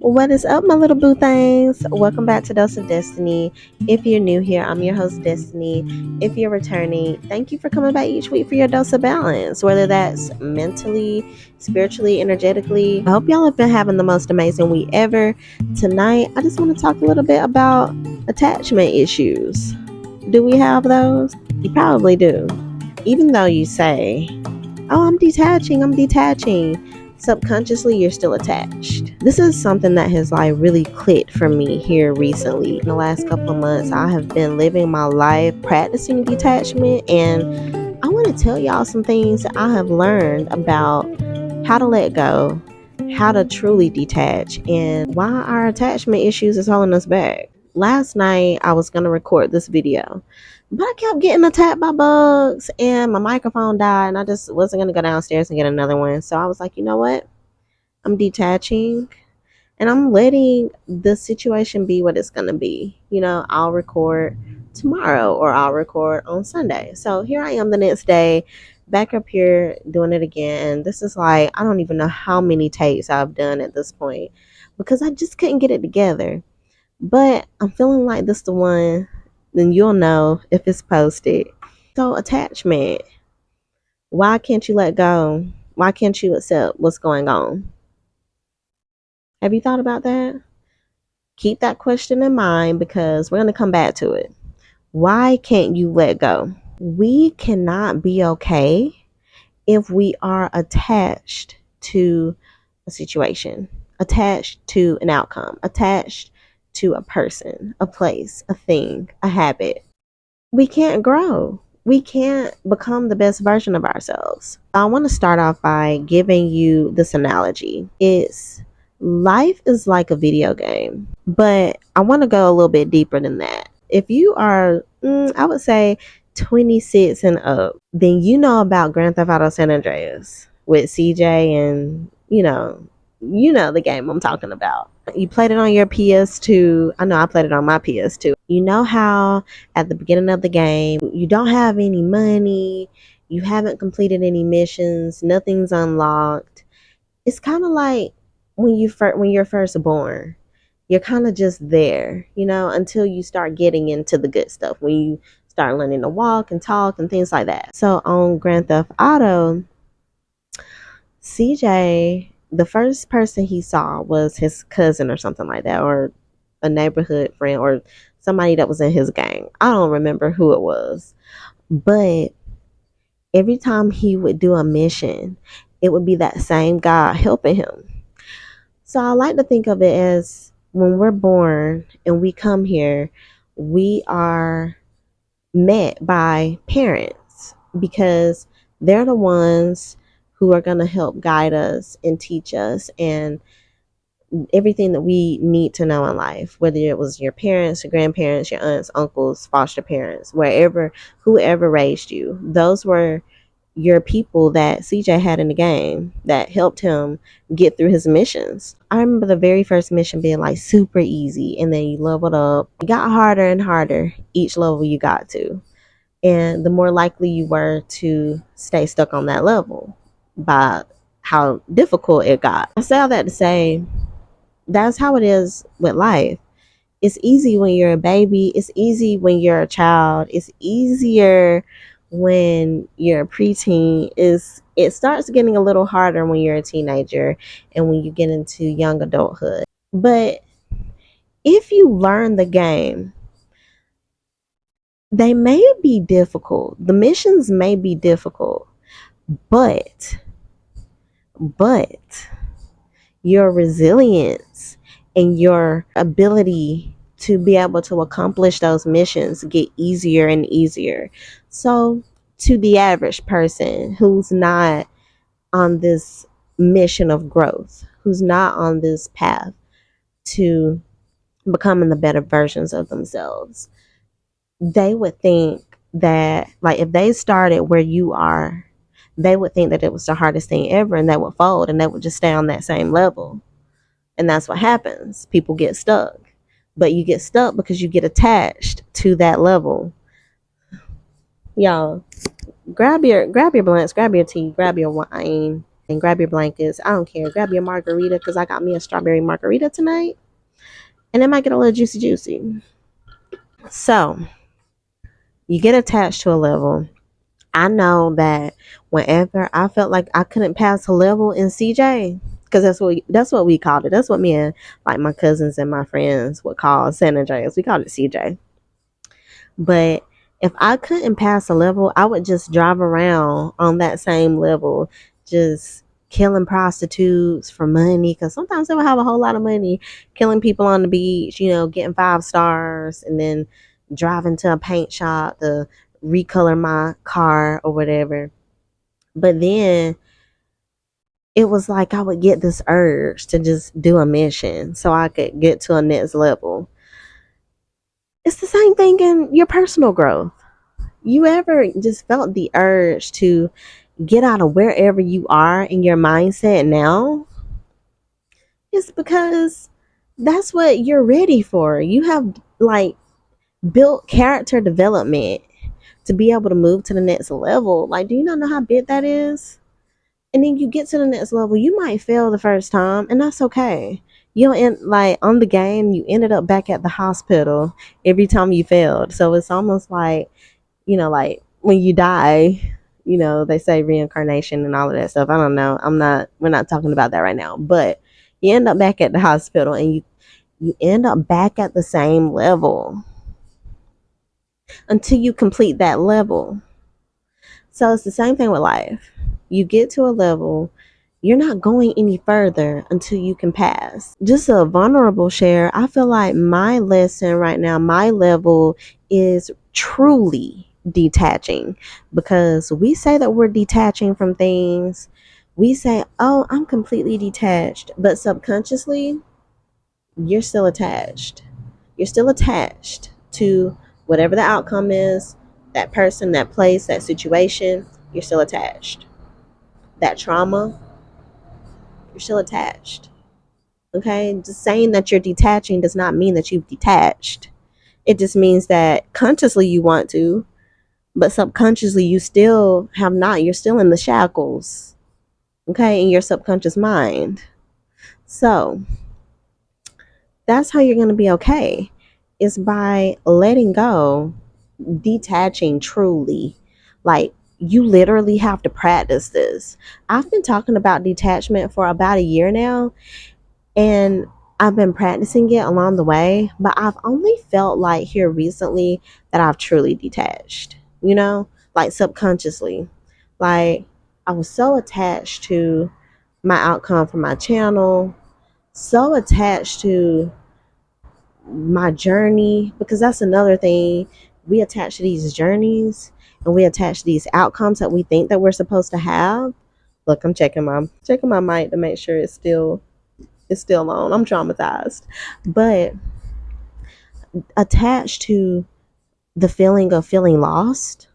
What is up, my little boo things? Welcome back to Dose of Destiny. If you're new here, I'm your host, Destiny. If you're returning, thank you for coming back each week for your dose of balance, whether that's mentally, spiritually, energetically. I hope y'all have been having the most amazing week ever. Tonight, I just want to talk a little bit about attachment issues. Do we have those? You probably do. Even though you say, oh, I'm detaching. Subconsciously, you're still attached. This is something that has like really clicked for me here recently. In the last couple of months, I have been living my life practicing detachment, and I want to tell y'all some things that I have learned about how to let go, how to truly detach, and why our attachment issues is holding us back. Last night, I was going to record this video, but I kept getting attacked by bugs and my microphone died, and I just wasn't going to go downstairs and get another one. So I was like, you know what? I'm detaching and I'm letting the situation be what it's going to be. I'll record tomorrow or I'll record on Sunday. So here I am the next day, back up here doing it again. This is like, I don't even know how many takes I've done at this point because I just couldn't get it together. But I'm feeling like this the one, then you'll know if it's posted. So attachment. Why can't you let go? Why can't you accept what's going on? Have you thought about that? Keep that question in mind because we're going to come back to it. Why can't you let go? We cannot be okay if we are attached to a situation, attached to an outcome, attached to a person, a place, a thing, a habit. We can't grow. We can't become the best version of ourselves. I want to start off by giving you this analogy. Life is like a video game, but I want to go a little bit deeper than that. If you are, I would say 26 and up, then you know about Grand Theft Auto San Andreas with CJ and, you know the game I'm talking about. You played it on your PS2. I know I played it on my PS2. You know how at the beginning of the game, you don't have any money, you haven't completed any missions, nothing's unlocked. It's kind of like when you're first born. You're kind of just there, until you start getting into the good stuff. When you start learning to walk and talk and things like that. So on Grand Theft Auto, CJ, the first person he saw was his cousin or something like that, or a neighborhood friend, or somebody that was in his gang. I don't remember who it was. But every time he would do a mission, it would be that same guy helping him. So I like to think of it as when we're born and we come here, we are met by parents because they're the ones who are going to help guide us and teach us and everything that we need to know in life, whether it was your parents, your grandparents, your aunts, uncles, foster parents, whoever raised you. Those were your people that CJ had in the game that helped him get through his missions. I remember the very first mission being like super easy, and then you leveled up. It got harder and harder each level you got to. And the more likely you were to stay stuck on that level by how difficult it got. I say all that to say that's how it is with life. It's easy when you're a baby. It's easy when you're a child. It's easier when you're a preteen. It starts getting a little harder when you're a teenager and when you get into young adulthood. But if you learn the game, they may be difficult. The missions may be difficult, but your resilience and your ability to be able to accomplish those missions get easier and easier. So to the average person who's not on this mission of growth, who's not on this path to becoming the better versions of themselves, they would think that, like, if they started where you are, they would think that it was the hardest thing ever and they would fold and they would just stay on that same level. And that's what happens. People get stuck. But you get stuck because you get attached to that level. Y'all, grab your blunts, grab your tea, grab your wine. And grab your blankets. I don't care. Grab your margarita because I got me a strawberry margarita tonight. And it might get a little juicy, juicy. So you get attached to a level. I know that whenever I felt like I couldn't pass a level in CJ, because that's what we called it. That's what me and like my cousins and my friends would call San Andreas. We called it CJ. But if I couldn't pass a level, I would just drive around on that same level, just killing prostitutes for money. Because sometimes they would have a whole lot of money, killing people on the beach, getting 5 stars, and then driving to a paint shop to recolor my car or whatever. But then it was like I would get this urge to just do a mission so I could get to a next level. It's the same thing in your personal growth. You ever just felt the urge to get out of wherever you are in your mindset now? It's because that's what you're ready for. You have like built character development to be able to move to the next level. Like, do you not know how big that is? And then you get to the next level, you might fail the first time, and that's okay. You end like on the game, you ended up back at the hospital every time you failed. So it's almost like, like when you die, they say reincarnation and all of that stuff. I don't know. We're not talking about that right now. But you end up back at the hospital and you end up back at the same level until you complete that level. So it's the same thing with life. You get to a level, you're not going any further until you can pass. Just a vulnerable share. I feel like my lesson right now, my level is truly detaching, because we say that we're detaching from things. We say, oh, I'm completely detached. But subconsciously, you're still attached. You're still attached to whatever the outcome is, that person, that place, that situation. You're still attached. That trauma, you're still attached. Okay? Just saying that you're detaching does not mean that you've detached. It just means that consciously you want to, but subconsciously you still have not. You're still in the shackles, okay, in your subconscious mind. So that's how you're going to be okay, is by letting go, detaching truly. Like, you literally have to practice this. I've been talking about detachment for about a year now, and I've been practicing it along the way, but I've only felt like here recently that I've truly detached, like subconsciously. Like, I was so attached to my outcome for my channel, so attached to my journey, because that's another thing. We attach to these journeys and we attach to these outcomes that we think that we're supposed to have. Look, I'm checking my mic to make sure it's still on. I'm traumatized. But attached to the feeling of feeling lost,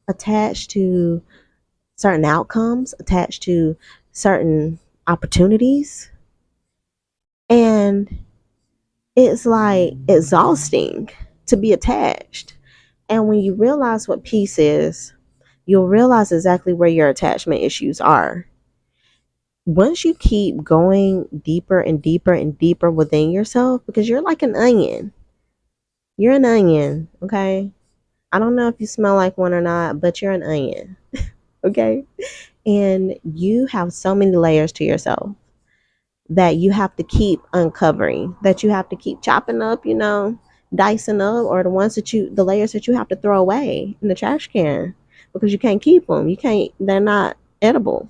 attached to certain outcomes, attached to certain opportunities. And it's like exhausting to be attached. And when you realize what peace is, you'll realize exactly where your attachment issues are. Once you keep going deeper and deeper and deeper within yourself, because you're like an onion. You're an onion, okay? I don't know if you smell like one or not, but you're an onion, okay? And you have so many layers to yourself that you have to keep uncovering, that you have to keep chopping up, dicing up, or the layers that you have to throw away in the trash can, because you can't keep them. They're not edible.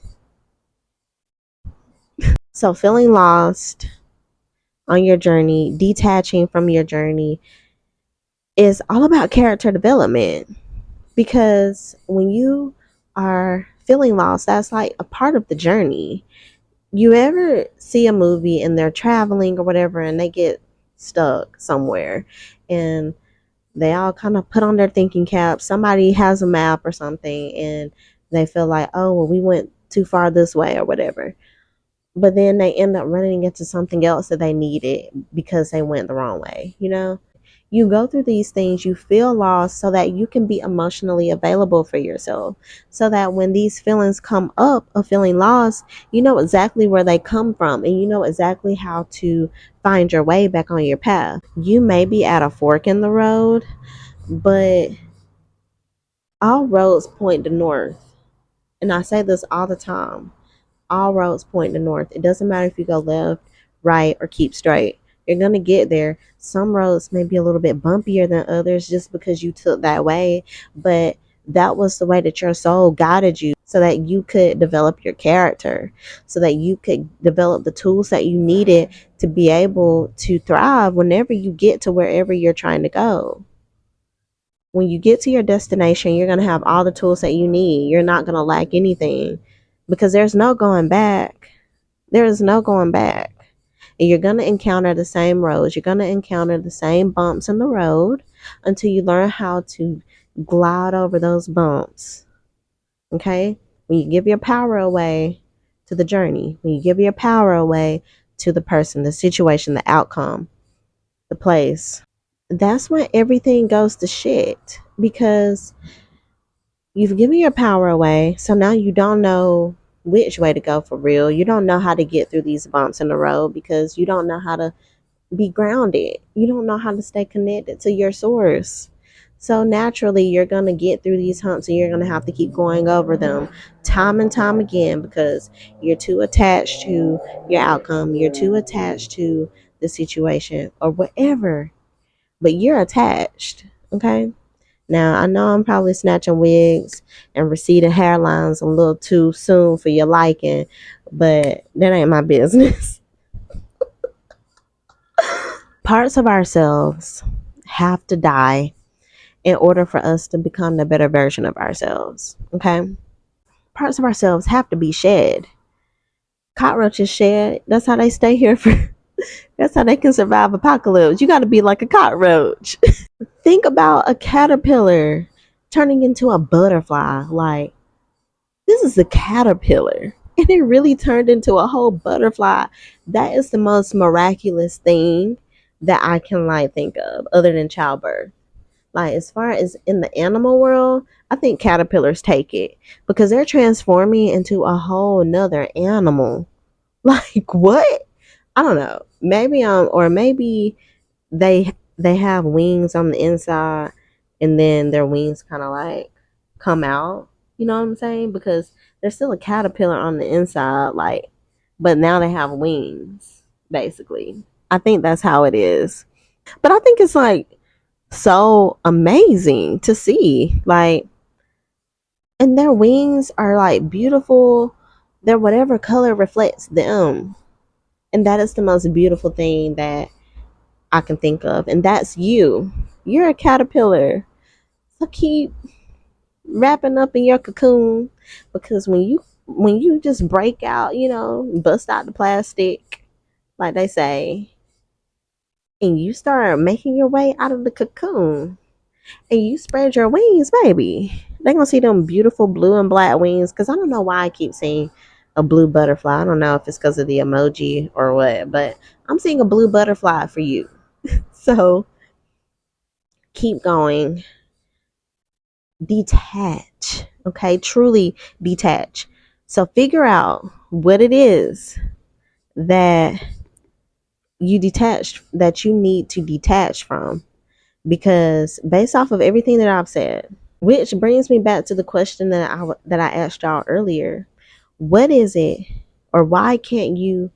So feeling lost on your journey, detaching from your journey, is all about character development, because when you are feeling lost, that's like a part of the journey. You ever see a movie and they're traveling or whatever and they get stuck somewhere, and they all kind of put on their thinking caps. Somebody has a map or something and they feel like, oh, well, we went too far this way or whatever. But then they end up running into something else that they needed because they went the wrong way. You go through these things, you feel lost so that you can be emotionally available for yourself. So that when these feelings come up of feeling lost, you know exactly where they come from and you know exactly how to find your way back on your path. You may be at a fork in the road, but all roads point to north. And I say this all the time. All roads point to north. It doesn't matter if you go left, right, or keep straight. You're going to get there. Some roads may be a little bit bumpier than others just because you took that way, but that was the way that your soul guided you so that you could develop your character, so that you could develop the tools that you needed to be able to thrive whenever you get to wherever you're trying to go. When you get to your destination, you're going to have all the tools that you need. You're not going to lack anything because there's no going back. There is no going back. And you're going to encounter the same roads. You're going to encounter the same bumps in the road until you learn how to glide over those bumps. Okay? When you give your power away to the journey, when you give your power away to the person, the situation, the outcome, the place, that's when everything goes to shit because you've given your power away. So now you don't know which way to go for real. You don't know how to get through these bumps in the road because you don't know how to be grounded. You don't know how to stay connected to your source. So naturally, you're going to get through these humps and you're going to have to keep going over them time and time again because you're too attached to your outcome. You're too attached to the situation or whatever, but you're attached. Okay. Now, I know I'm probably snatching wigs and receding hairlines a little too soon for your liking, but that ain't my business. Parts of ourselves have to die in order for us to become the better version of ourselves. Okay? Parts of ourselves have to be shed. Cockroaches shed. That's how they stay here for that's how they can survive apocalypse. You gotta be like a cockroach. Think about a caterpillar turning into a butterfly. Like, this is a caterpillar. And it really turned into a whole butterfly. That is the most miraculous thing that I can like think of other than childbirth. Like as far as in the animal world, I think caterpillars take it because they're transforming into a whole nother animal. Like what? I don't know. Maybe or maybe they have wings on the inside and then their wings kind of like come out. You know what I'm saying? Because there's still a caterpillar on the inside, like, but now they have wings, basically. I think that's how it is. But I think it's like so amazing to see. Like, and their wings are like beautiful. Their whatever color reflects them. And that is the most beautiful thing that I can think of. And that's you. You're a caterpillar. So keep wrapping up in your cocoon because when you just break out, bust out the plastic, like they say, and you start making your way out of the cocoon and you spread your wings, baby. They gonna see them beautiful blue and black wings. Cause I don't know why I keep seeing a blue butterfly. I don't know if it's because of the emoji or what, but I'm seeing a blue butterfly for you. So keep going. Detach. Okay, truly detach. So figure out what it is that that you need to detach from. Because based off of everything that I've said, which brings me back to the question that I asked y'all earlier. What is it or why can't you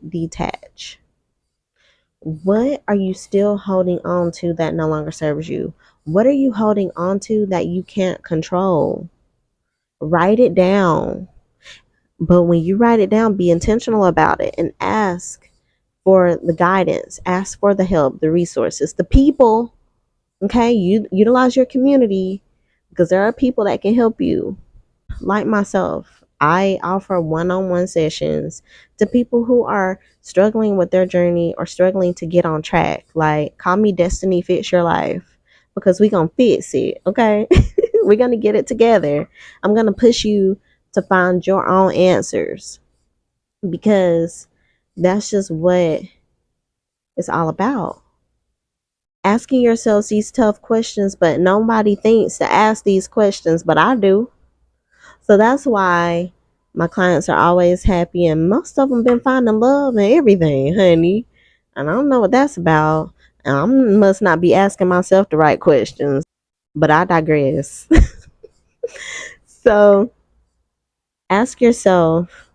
detach? What are you still holding on to that no longer serves you? What are you holding on to that you can't control? Write it down. But when you write it down, be intentional about it and ask for the guidance, ask for the help, the resources, the people. Okay, you utilize your community because there are people that can help you. Like myself, I offer one-on-one sessions to people who are struggling with their journey or struggling to get on track. Like, call me Destiny Fix Your Life because we're going to fix it, okay? We're going to get it together. I'm going to push you to find your own answers because that's just what it's all about. asking yourselves these tough questions, but nobody thinks to ask these questions, but I do. So that's why my clients are always happy, and most of them been finding love and everything, honey. And I don't know what that's about. And I must not be asking myself the right questions, but I digress. So ask yourself,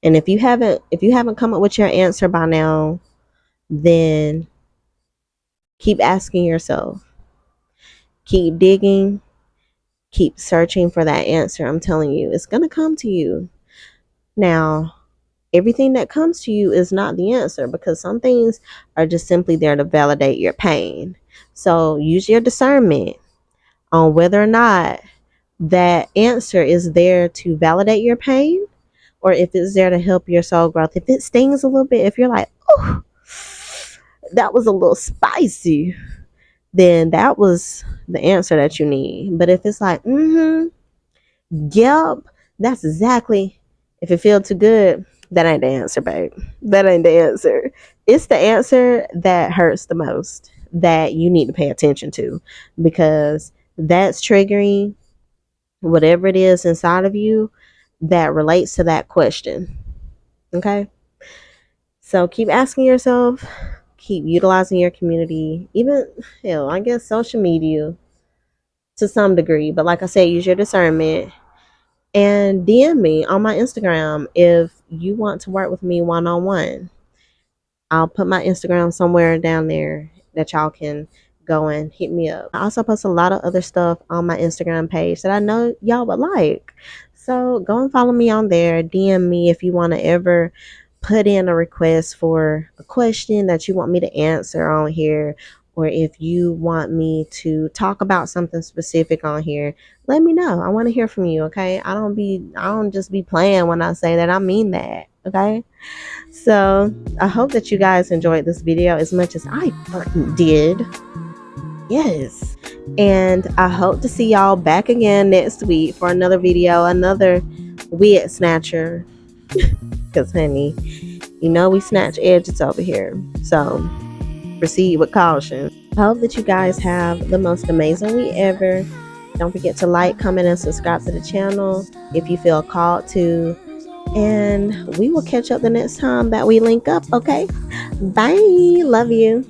and if you haven't come up with your answer by now, then keep asking yourself. Keep digging, keep searching for that answer. I'm telling you, it's going to come to you. Now, everything that comes to you is not the answer, because some things are just simply there to validate your pain. So use your discernment on whether or not that answer is there to validate your pain, or if it's there to help your soul growth. If it stings a little bit, if you're like, oh, that was a little spicy, then that was the answer that you need. But if it's like, yep, that's exactly, if it feels too good, that ain't the answer, babe. That ain't the answer. It's the answer that hurts the most that you need to pay attention to, because that's triggering whatever it is inside of you that relates to that question. Okay? So keep asking yourself, keep utilizing your community, even, hell, I guess social media to some degree. But like I said, use your discernment and DM me on my Instagram if you want to work with me one on one. I'll put my Instagram somewhere down there that y'all can go and hit me up. I also post a lot of other stuff on my Instagram page that I know y'all would like. So go and follow me on there. DM me if you want to ever put in a request for a question that you want me to answer on here, or if you want me to talk about something specific on here. Let me know. I want to hear from you, okay? I don't just be playing when I say that. I mean that, okay? So I hope that you guys enjoyed this video as much as I fucking did. Yes. And I hope to see y'all back again next week for another video, another wig snatcher. Because, honey, you know we snatch edges over here. So proceed with caution. I hope that you guys have the most amazing week ever. Don't forget to like, comment, and subscribe to the channel if you feel called to. And we will catch up the next time that we link up, okay? Bye. Love you.